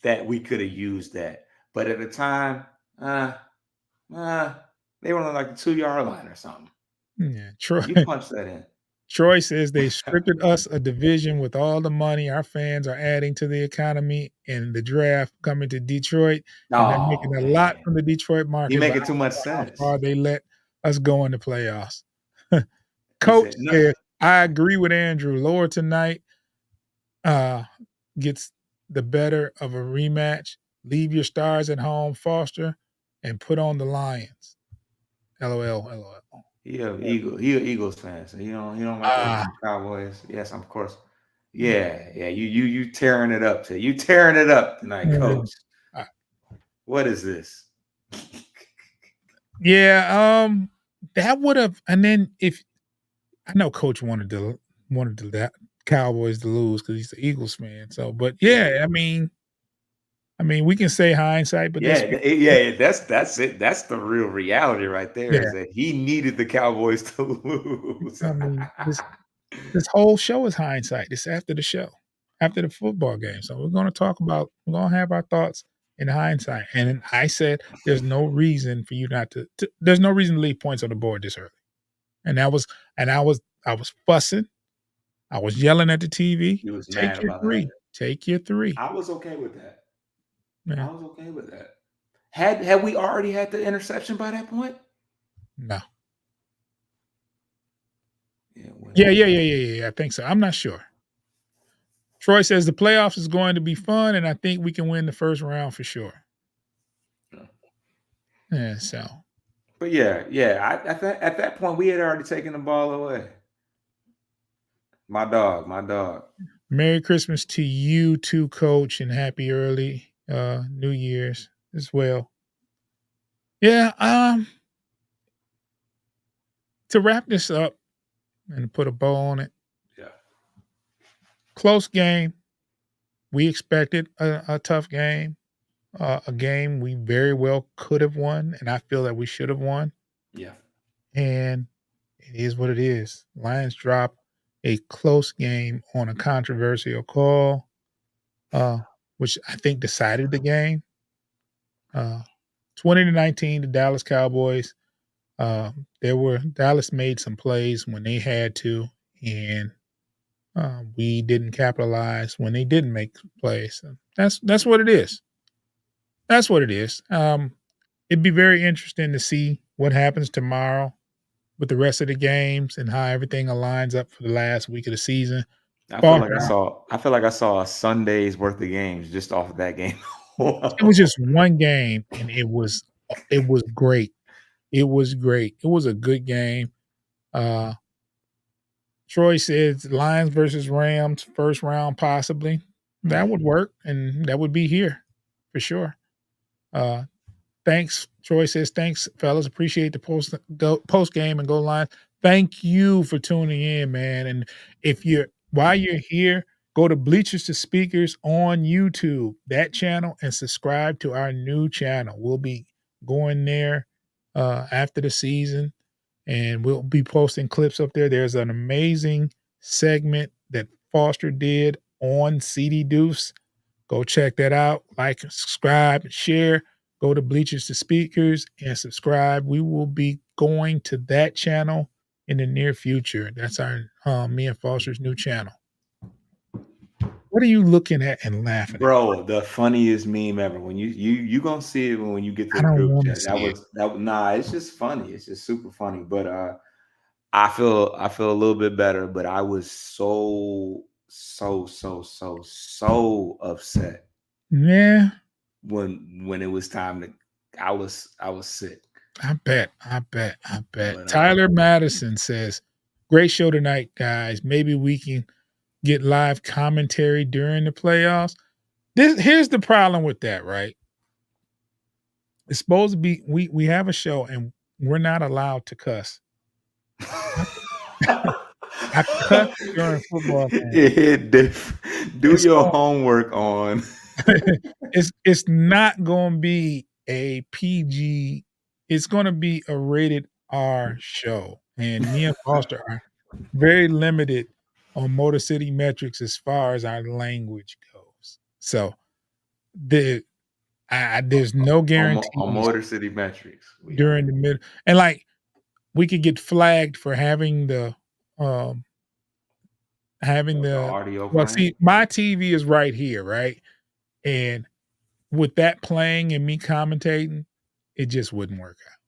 that we could have used that. But at the time, uh, uh, they were on like the 2-yard line or something. Yeah, Troy You punch that in. Troy says they stripped us a division with all the money our fans are adding to the economy and the draft coming to Detroit, and they're Oh making a lot man, from the Detroit you market, but making I too much don't know how sense. far they let us go in the playoffs. He Coach said, no. says, "I agree with Andrew. Lower tonight uh, gets the better of a rematch. Leave your stars at home, Foster, and put on the Lions." LOL, LOL. He a Eagles fan, so you don't like Ah, the Cowboys. Yes, of course. Yeah. You tearing it up to you tearing it up tonight, mm, Coach. uh, What is this? yeah, that would have, and then if I know Coach wanted the Cowboys to lose because he's the Eagles fan. So, but Yeah. yeah, we can say hindsight, but That's it. That's the real reality right there. yeah, Is that he needed the Cowboys to lose. I mean, this whole show is hindsight. It's after the show, after the football game. So we're gonna have our thoughts in hindsight. And then I said, there's no reason for you not to there's no reason to leave points on the board this early. And that was, and I was fussing. I was yelling at the TV. He was Take mad your about that. 3. Take your 3. I was okay with that. Yeah. I was okay with that. Had we already had the interception by that point? No. Yeah, it went Yeah, in. yeah, yeah, yeah, yeah, I think so. I'm not sure. Troy says the playoffs is going to be fun, and I think we can win the first round for sure. Yeah. Yeah, so But yeah. At that point, we had already taken the ball away. My dog. Merry Christmas to you too, Coach, and happy early New Year's as well. Yeah, to wrap this up and put a bow on it, Yeah, close game. We expected a tough game, a game we very well could have won, and I feel that we should have won. yeah, And it is what it is. Lions drop a close game on a controversial call, uh, which I think decided the game. Uh, 20-19, the Dallas Cowboys. Dallas made some plays when they had to, and we didn't capitalize when they didn't make plays. So that's what it is. That's what it is. It'd be very interesting to see what happens tomorrow with the rest of the games and how everything aligns up for the last week of the season. Foster, I feel like I saw a Sunday's worth of games just off of that game. it was just one game, and it was great. It was great. It was a good game. Uh, Troy says Lions versus Rams, first round possibly. That would work, and that would be here for sure. Uh, Thanks. Troy says, "Thanks, fellas. Appreciate the post game and go Lions." Thank you for tuning in, man. And if you're while you're here, go to Bleachers to Speakers on YouTube, that channel, and subscribe to our new channel. We'll be going there after the season, and we'll be posting clips up there. There's an amazing segment that Foster did on CD Deuce. Go check that out. Like, subscribe, share. Go to Bleachers to Speakers and subscribe. We will be going to that channel in the near future. That's our me and Foster's new channel. What are you looking at and laughing at? Bro, the funniest meme ever. When you gonna see it when you get to I the don't group want to chat. see it. Nah, it's just funny. It's just super funny. But I feel a little bit better, but I was so upset Yeah, when it was time to I was sick. I bet. But Tyler Madison says, "Great show tonight, guys. Maybe we can get live commentary during the playoffs." Here's the problem with that, right? It's supposed to be we have a show and we're not allowed to cuss. I cuss during football games. yeah, do It's your on homework on it's not gonna be a PG, it's gonna be a rated R show, and me and Foster are very limited on Motor City Metrics as far as our language goes. So, the there's no on guarantees Motor City Metrics. We are during the mid and, like, we could get flagged for um having the the audio well, playing. see, my TV is right here, right? And with that playing and me commentating, it just wouldn't work out.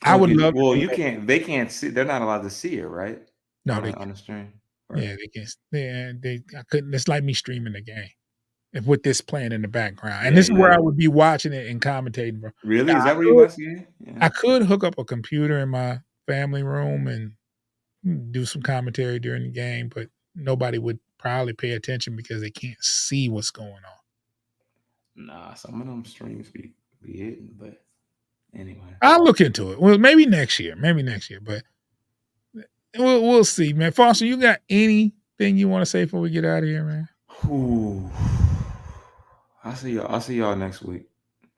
I Well, would love to do you that. can't. They can't see. They're not allowed to see it, right? No, they On the stream, right? yeah, they can't they I couldn't it's like me streaming the game and with this playing in the background, and Yeah, this is where yeah. I would be watching it and commentating from. Really? Now Is that where you watch the game? Yeah. I could hook up a computer in my family room and do some commentary during the game, but nobody would probably pay attention because they can't see what's going on. Nah, some of them streams be hitting, but anyway. I'll look into it. Well, maybe next year, but we'll see, man. Foster, you got anything you wanna say before we get out of here, man? Whew. I'll see y'all next week.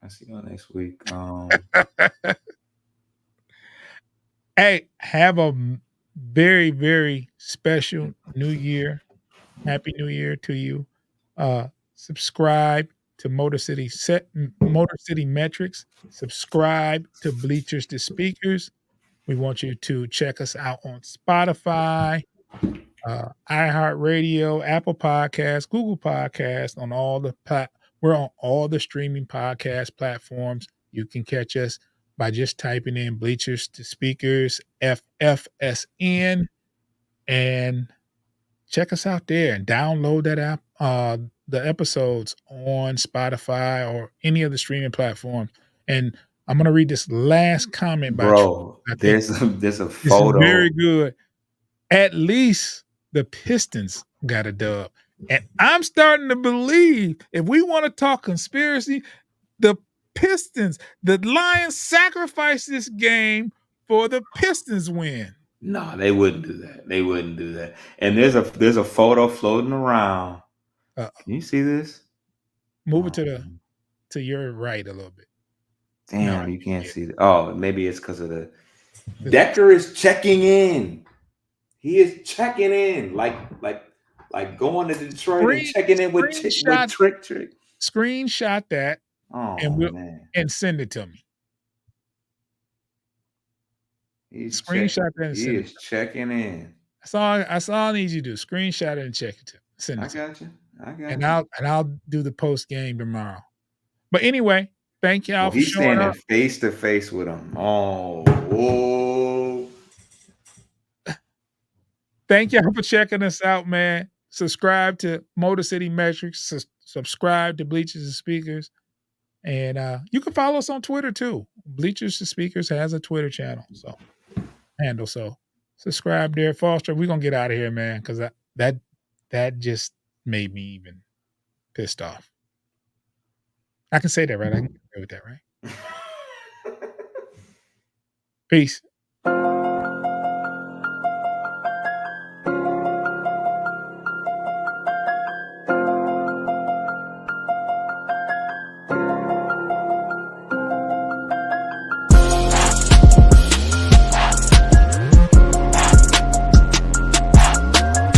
I'll see y'all next week. Hey, have a very, very special New Year. Happy New Year to you. Subscribe to Motor City Metrics. Subscribe to Bleachers to Speakers. We want you to check us out on Spotify, iHeartRadio, Apple Podcasts, Google Podcasts, on all the we're on all the streaming podcast platforms. You can catch us by just typing in Bleachers to Speakers FFSN and check us out there and download that app, the episodes on Spotify or any of the streaming platforms. And I'm gonna read this last comment by Troy. Bro, I think there's a this is photo. very good. At least the Pistons got a dub. And I'm starting to believe if we want to talk conspiracy, the the Lions sacrificed this game for the Pistons win. No, they wouldn't do that. They wouldn't do that. And there's a photo floating around. Uh, Can you see this? Move it Um, to your right a little bit. No, damn, right you can't here. see. Oh, maybe it's because of the The Decker is checking in. He is checking in, like going to Detroit and checking in with screenshot Trick. screenshot that and Oh we'll man, and send it to me. he's checking. Screenshot that and He send it is to me. checking in. That's all I need you to do. Screenshot it and send I it to me. got you. I And got you. I'll do the post game tomorrow. But anyway, thank Well, y'all for he's showing standing up. face to face with him. Oh. Thank y'all for checking us out, man. Subscribe to Motor City Metrics, subscribe to Bleachers and Speakers, and, you can follow us on Twitter too. Bleachers and Speakers has a Twitter channel, so subscribe there. Foster, we're gonna get out of here, man, because that just made me even pissed off. I can say that, right? I can get away with that, right? Peace.